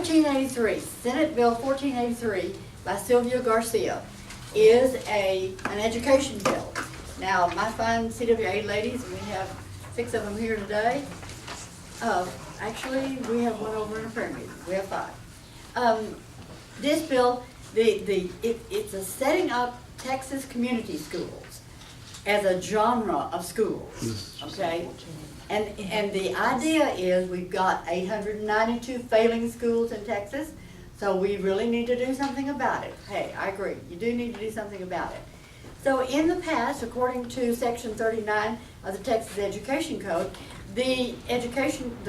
1483, Senate Bill 1483 by Sylvia Garcia is an education bill. Now, my fine CWA ladies, we have 6 of them here today. Actually, we have one over in a prayer meeting. We have 5. This bill, it's a setting up Texas community schools as a genre of schools, okay? And the idea is we've got 892 failing schools in Texas, so we really need to do something about it. Hey, I agree, you do need to do something about it. So in the past, according to Section 39 of the Texas Education Code, the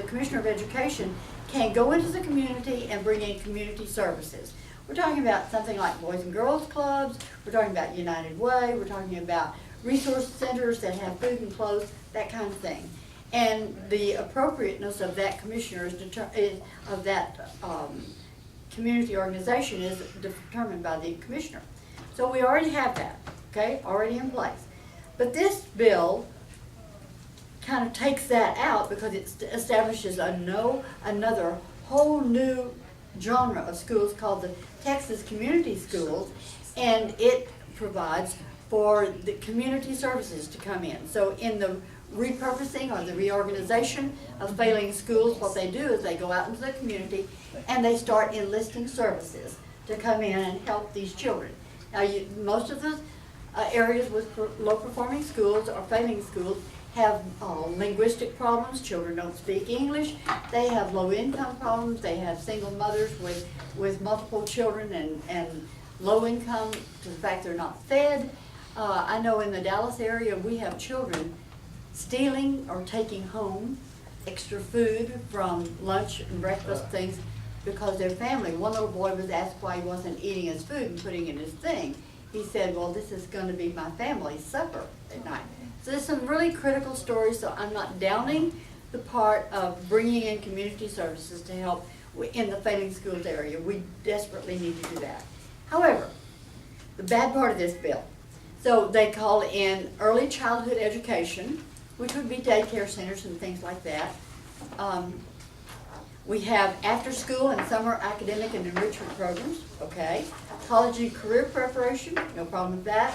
Commissioner of Education can go into the community and bring in community services. We're talking about something like Boys and Girls Clubs, we're talking about United Way, we're talking about resource centers that have food and clothes, that kind of thing. And the appropriateness of that commissioner of that community organization is determined by the commissioner. So we already have that, okay, already in place. But this bill kind of takes that out because it establishes another whole new genre of schools called the Texas Community Schools, and it provides for the community services to come in. So in the repurposing or the reorganization of failing schools, what they do is they go out into the community and they start enlisting services to come in and help these children. Now, most of the areas with low-performing schools or failing schools have linguistic problems. Children don't speak English. They have low-income problems. They have single mothers with multiple children and low income to the fact they're not fed. I know in the Dallas area we have children stealing or taking home extra food from lunch and breakfast things because their family, one little boy was asked why he wasn't eating his food and putting in his thing. He said, well, this is going to be my family's supper at night. So there's some really critical stories, so I'm not downing the part of bringing in community services to help in the failing schools area. We desperately need to do that. However, the bad part of this bill, so they call in early childhood education, which would be daycare centers and things like that. We have after school and summer academic and enrichment programs, okay. College and career preparation, no problem with that.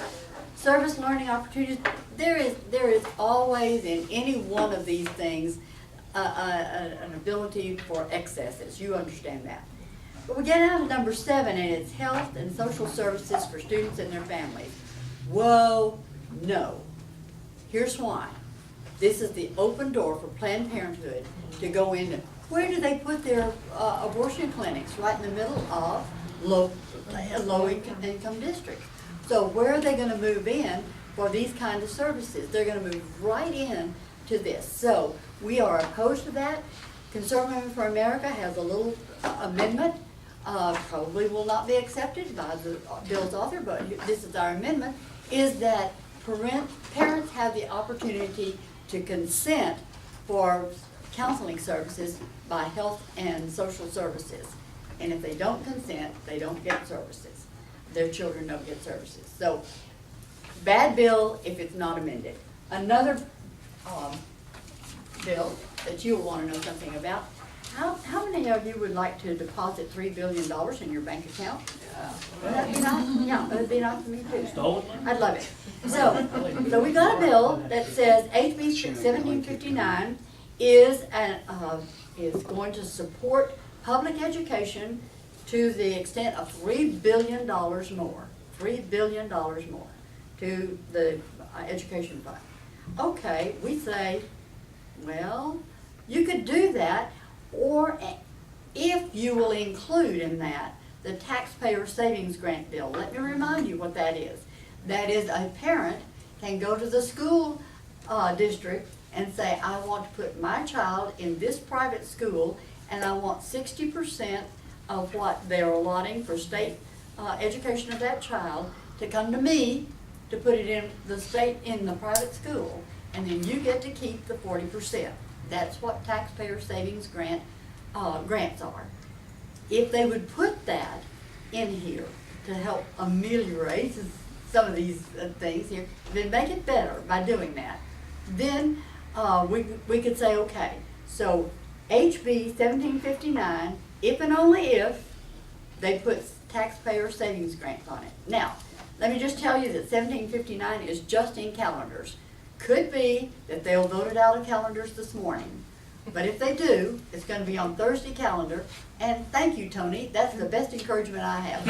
Service learning opportunities, there is always in any one of these things an ability for excesses, you understand that. But we get down to number 7 and it's health and social services for students and their families. Whoa, no. Here's why. This is the open door for Planned Parenthood to go in. Where do they put their abortion clinics? Right in the middle of low income districts. So where are they going to move in for these kind of services? They're going to move right in to this. So we are opposed to that. Conservative for America has a little amendment. Probably will not be accepted by the bill's author, but this is our amendment, is that parents have the opportunity to consent for counseling services by health and social services. And if they don't consent, they don't get services. Their children don't get services. So, bad bill if it's not amended. Another bill that you'll want to know something about. How many of you would like to deposit $3 billion in your bank account? Would that be nice? Yeah, it would be nice for me too. I'd love it. So we got a bill that says HB 1759 is going to support public education to the extent of $3 billion more. $3 billion more to the education fund. Okay, we say, well, you could do that, or if you will include in that the taxpayer savings grant bill. Let me remind you what that is. That is, a parent can go to the school district and say, I want to put my child in this private school and I want 60% of what they're allotting for state education of that child to come to me to put it in the private school, and then you get to keep the 40%. That's what taxpayer savings grants are. If they would put that in here to help ameliorate some of these things here, then make it better by doing that, then we could say, okay, so HB 1759 if and only if they put taxpayer savings grants on it. Now, let me just tell you that 1759 is just in calendars. Could be that they'll vote it out of calendars this morning. But if they do, it's going to be on Thursday calendar. And thank you, Tony. That's the best encouragement I have.